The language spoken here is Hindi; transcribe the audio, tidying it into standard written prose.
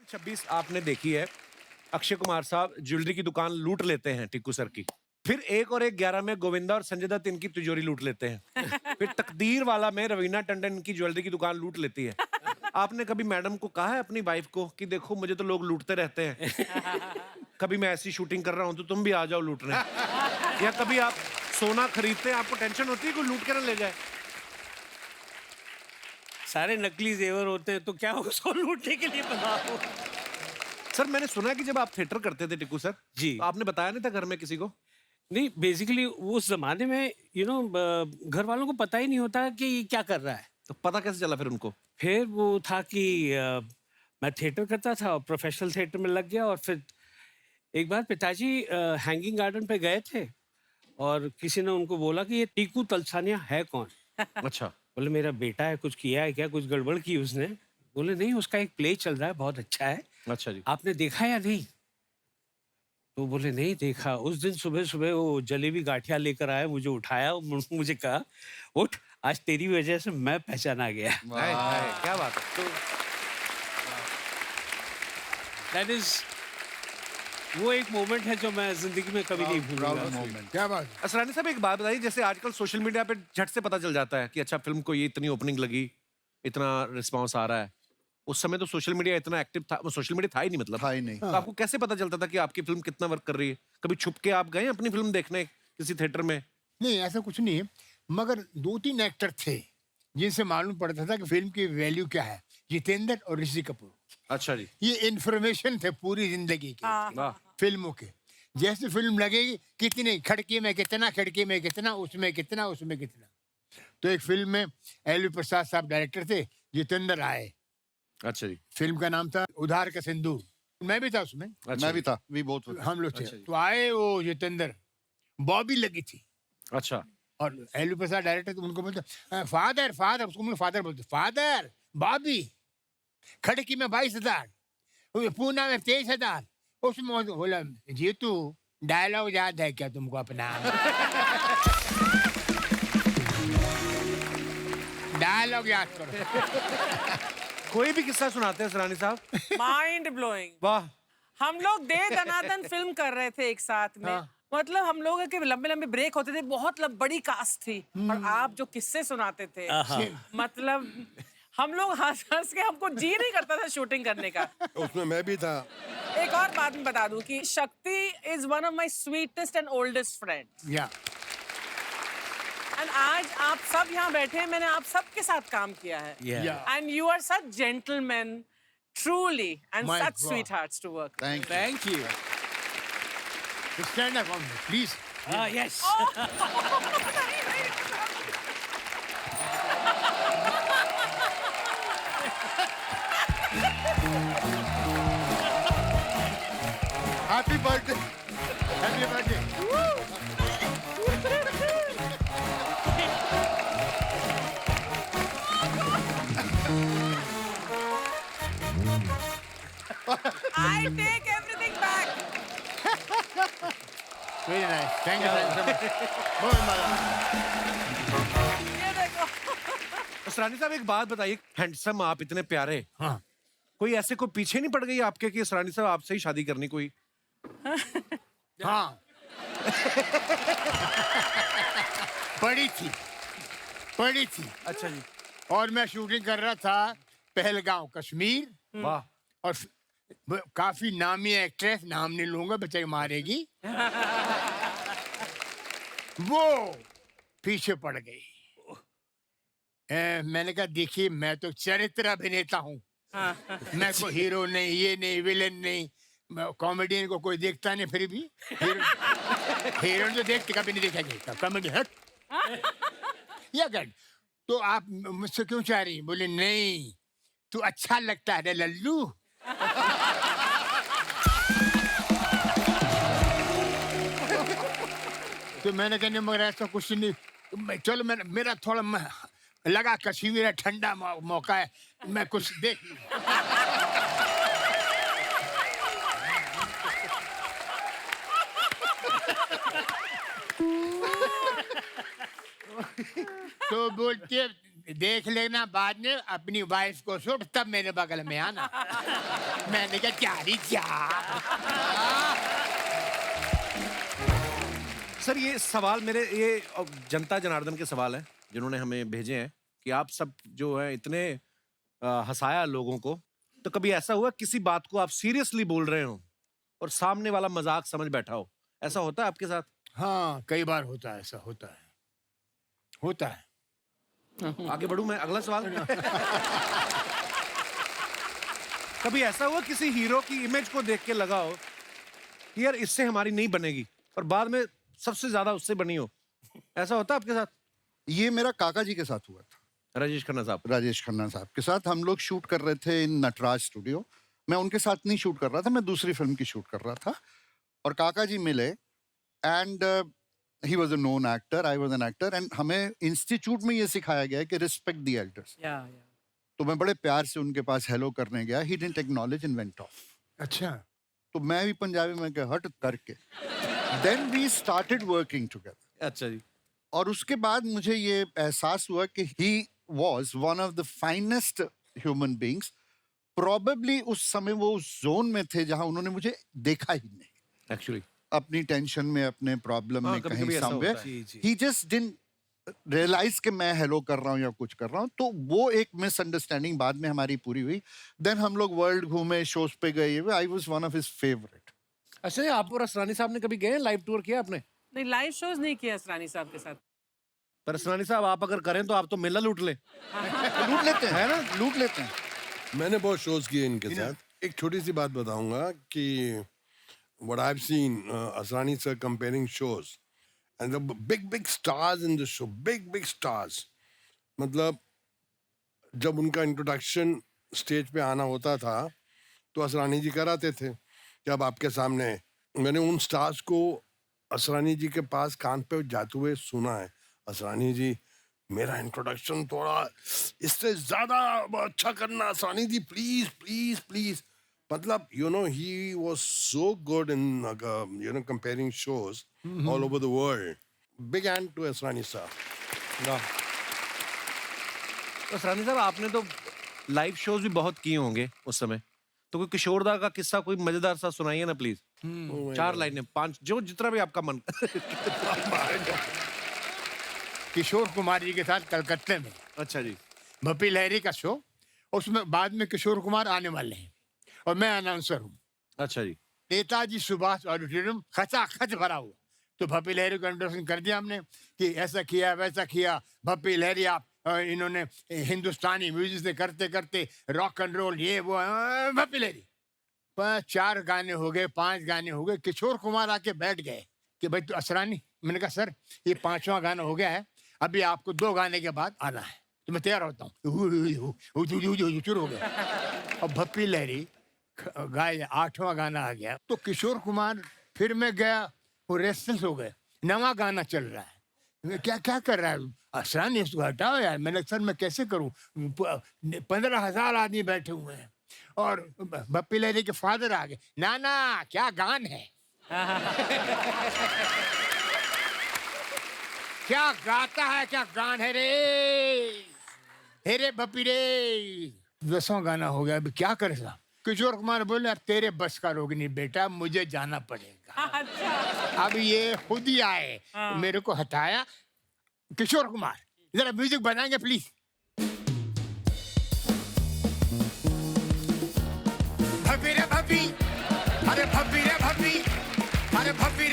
26 आपने देखी है। अक्षय कुमार साहब ज्वेलरी की दुकान लूट लेते हैं टिक्कू सर की। फिर 1 और 1 11 में गोविंदा और संजय दत्त इनकी तिजोरी लूट लेते हैं। फिर तकदीर वाला में रवीना टंडन इनकी ज्वेलरी की दुकान लूट लेती है। आपने कभी मैडम को कहा है अपनी वाइफ को कि देखो मुझे तो लोग लूटते रहते हैं, कभी मैं ऐसी शूटिंग कर रहा हूं तो तुम भी आ जाओ लूटने? या कभी आप सोना खरीदते हैं, आपको टेंशन होती है कोई लूट के ना ले जाए? सारे नकली जेवर होते हैं तो क्या उसको लूटने के लिए बनाओ। सर मैंने सुना है कि जब आप थिएटर करते थे टिक्कू सर जी। तो आपने बताया नहीं था घर में किसी को? नहीं, बेसिकली उस जमाने में घर वालों को पता ही नहीं होता कि ये क्या कर रहा है। तो पता कैसे चला फिर उनको? फिर वो था कि मैं थिएटर करता था और प्रोफेशनल थिएटर में लग गया। और फिर एक बार पिताजी हैंगिंग गार्डन पे गए थे और किसी ने उनको बोला कि ये टीकू तलसानिया है कौन। अच्छा। बोले मेरा बेटा है, कुछ किया है क्या, कुछ गड़बड़ की उसने? बोले नहीं, उसका एक प्ले चल रहा है, बहुत अच्छा है, अच्छा जी। आपने देखा या नहीं? तो बोले नहीं देखा। उस दिन सुबह सुबह वो जलेबी गाठिया लेकर आए, मुझे उठाया, मुझे कहा उठ, आज तेरी वजह से मैं पहचाना गया। हाय, हाय, क्या बात है। तो दैट इज वो एक मोमेंट है जो मैं जिंदगी में कभी नहीं भूलूंगा। क्या बात है? असरानी साहब एक बात बताइए, जैसे आजकल सोशल मीडिया पे झट से पता चल जाता है कि अच्छा फिल्म को ये इतनी ओपनिंग लगी, इतना रिस्पांस आ रहा है। उस समय तो सोशल मीडिया इतना एक्टिव था, सोशल मीडिया था ही नहीं, मतलब था ही नहीं। तो आपको कैसे पता चलता था कि आपकी फिल्म कितना वर्क कर रही है? कभी छुप के आप गए अपनी फिल्म देखने किसी थिएटर में? नहीं, ऐसा कुछ नहीं है, मगर 2-3 एक्टर थे जिनसे मालूम पड़ता था कि फिल्म की वैल्यू क्या है। जितेंद्र और ऋषि कपूर, अच्छा जी। ये इन्फॉर्मेशन थे पूरी जिंदगी की वाह। फिल्मों के। जैसे फिल्म लगेगी, कितनी खिड़की में कितना, खिड़की में कितना, उसमें कितना, उसमें कितना। तो एक फिल्म में एलवी प्रसाद साहब डायरेक्टर थे, जितेंद्र आए। अच्छा जी। फिल्म का नाम था उधार का सिंदूर, मैं भी था उसमें। अच्छा मैं भी था, भी बहुत हम लोग थे। अच्छा जी। तो आए वो जितेंद्र, बॉबी लगी थी अच्छा। और एलवी प्रसाद डायरेक्टर, तो उनको बोलते फादर फादर, उसको फादर बोलते, फादर बॉबी, खड़की में 22,000, पूना में 23,000, उसमें बोला जीतू डायलॉग याद है क्या तुमको अपना? डायलॉग याद करो। कोई भी किस्सा सुनाते हैं सरानी साहब? Mind blowing. वाह। हम लोग दे दनादन फिल्म कर रहे थे एक साथ में। हाँ। मतलब हम लोग के लंबे लंबे ब्रेक होते थे, बहुत बड़ी कास्ट थी और आप जो किस्से सुनाते थे, मतलब हम लोग हंस हंस के, हमको जी नहीं करता था शूटिंग करने का। उसमें मैं भी था। एक और बात मैं बता दूं कि शक्ति is one of my sweetest and oldest friend. या एंड आज आप सब यहाँ बैठे हैं, मैंने आप सबके साथ काम किया है। Yeah. And you are such gentleman, truly, and My such God. sweethearts to work. Thank you. Thank you. Stand up please. Yes. Happy birthday, happy birthday. I take everything back. Very nice, thank you बहुत मजा। ये देखो। सरानी साहब एक बात बताइए, हैंडसम आप इतने प्यारे, हाँ, कोई ऐसे कोई पीछे नहीं पड़ गई आपके कि सरानी साहब आपसे ही शादी करनी कोई? हाँ। पड़ी थी, पड़ी थी। अच्छा जी। और मैं शूटिंग कर रहा था पहलगांव कश्मीर, वाह। और काफी नामी एक्ट्रेस, नाम नहीं लूंगा बेचारी मारेगी, वो पीछे पड़ गई। मैंने कहा देखिए मैं तो चरित्र अभिनेता हूँ, मैं कोई हीरो नहीं, ये नहीं, विलेन नहीं, कॉमेडियन को कोई देखता नहीं, फिर भी हीरो तो देखते कभी नहीं देखा गया कॉमेडी हट या गड। तो आप मुझसे क्यों चाह रही? बोले नहीं, तू अच्छा लगता है लल्लू। तो मैंने कहने मगर ऐसा कुछ नहीं, चलो मैंने, मेरा थोड़ा लगा कश्मीर ठंडा मौका है, मैं कुछ देख लूं। तो बोलते देख लेना बाद में अपनी वाइफ को शूट, तब मेरे बगल में आना। मैंने कहा चारी चार। सर ये सवाल मेरे ये जनता जनार्दन के सवाल है जिन्होंने हमें भेजे हैं कि आप सब जो है इतने हंसाया लोगों को, तो कभी ऐसा हुआ किसी बात को आप सीरियसली बोल रहे हो और सामने वाला मजाक समझ बैठा हो? ऐसा होता है आपके साथ? हाँ, कई बार होता है, ऐसा होता है। आगे बढ़ूं मैं, अगला सवाल। कभी ऐसा हुआ किसी हीरो की इमेज को देख के लगा हो कि यार इससे हमारी नहीं बनेगी, और बाद में सबसे ज्यादा उससे बनी हो? ऐसा होता है आपके साथ? ये मेरा काका जी के साथ हुआ था, राजेश खन्ना साहब। राजेश खन्ना साहब के साथ। हम लोग शूट कर रहे थे इन नटराज स्टूडियो। मैं उनके साथ नहीं शूट कर रहा था, मैं दूसरी फिल्म की शूट कर रहा था, और काका जी मिले and he was a known actor, I was an actor, and हमें इंस्टीट्यूट में ये सिखाया गया कि रिस्पेक्ट द एल्डर्स। तो मैं बड़े प्यार से उनके पास हेलो करने गया, he didn't acknowledge and went off. अच्छा। तो मैं भी पंजाबी में कहा हट करके, then we started working together. अच्छा जी। और उसके बाद मुझे ये एहसास हुआ कि he was one of the finest human beings. Probably उस समय वो उस जोन में थे जहां उन्होंने मुझे देखा ही नहीं, एक्चुअली अपनी टेंशन में, अपने प्रॉब्लम में, कभी-कभी कहीं ऐसा समवेयर होता है। जी। ही जस्ट डिडंट रियलाइज कि मैं हेलो कर रहा हूँ या कुछ कर रहा हूँ। तो वो एक मिसअंडरस्टैंडिंग बाद में हमारी पूरी हुई। देन हम लोग वर्ल्ड घूमे, शोज पे गए। I was one of his favourite. अच्छा जी, आप और असरानी साहब ने कभी गए लाइव टूर किया आपने? नहीं, लाइव शोज नहीं किया असरानी साहब के साथ। पर असरानी साहब आप अगर करें तो आप तो मेला लूट ले। लूट लेते हैं ना, लूट लेते हैं। मैंने बहुत शोज किए इनके साथ। एक छोटी सी बात बताऊंगा कि what I've seen Asrani sir comparing shows and the big stars in the show, big stars. मतलब जब उनका इंट्रोडक्शन स्टेज पे आना होता था तो असरानी जी कराते थे कि अब आपके सामने। मैंने उन स्टार्स को असरानी जी के पास कान पे जाते हुए सुना है, असरानी जी मेरा इंट्रोडक्शन थोड़ा इससे ज्यादा अच्छा करना, असरानी जी प्लीज प्लीज प्लीज। मतलब he was so good in comparing shows all over the world. Big hand to Asrani sir. तो असरानी साहब आपने तो लाइव शोज भी बहुत किए होंगे उस समय, तो कोई किशोरदा का किस्सा कोई मजेदार सा सुनाइए ना प्लीज। 4 लाइनें, 5, जो जितना भी आपका मन। किशोर कुमार जी के साथ कलकत्ते में। अच्छा जी। भपी लहरी का शो, उसमें बाद में किशोर कुमार आने वाले हैं और मैं अनाउंसर हूँ। अच्छा जी। नेताजी सुभाष ऑडिटोरियम खचाखच भरा हुआ। तो भपी लहरी को इंट्रोडक्शन कर दिया हमने कि ऐसा किया वैसा किया। भपी लहरी आप इन्होंने हिंदुस्तानी म्यूजिक से करते करते रॉक एंड रोल ये वो। भपी लहरी 4 गाने हो गए, 5 गाने हो गए। किशोर कुमार आके बैठ गए कि भाई तो असरानी, मैंने कहा सर ये 5वां गाना हो गया है, अभी आपको 2 गाने के बाद आना है, तो मैं तैयार होता हूँ। शुरू हो गया। और भपी लहरी गाय 8वां गाना आ गया तो किशोर कुमार फिर मैं गया, वो रेस्टलेस हो गए। 9वां गाना चल रहा है, मैं क्या कर रहा है असरानी, इसको हटाओ यार। मैंने सर मैं कैसे करूं, 15,000 आदमी बैठे हुए हैं। और बप्पी लहरी के फादर आ गए, नाना क्या गान है। क्या गाता है, क्या गान है रे, हे रे बप्पी रे। 10वां गाना हो गया, अभी क्या करे साहब। किशोर कुमार बोले अब तेरे बस का रोग नहीं बेटा, मुझे जाना पड़ेगा। अच्छा। अब ये खुद ही आए, मेरे को हटाया। किशोर कुमार जरा म्यूजिक बनाएंगे प्लीज। भपी रे भपी, अरे भपी रे भपी, अरे भपी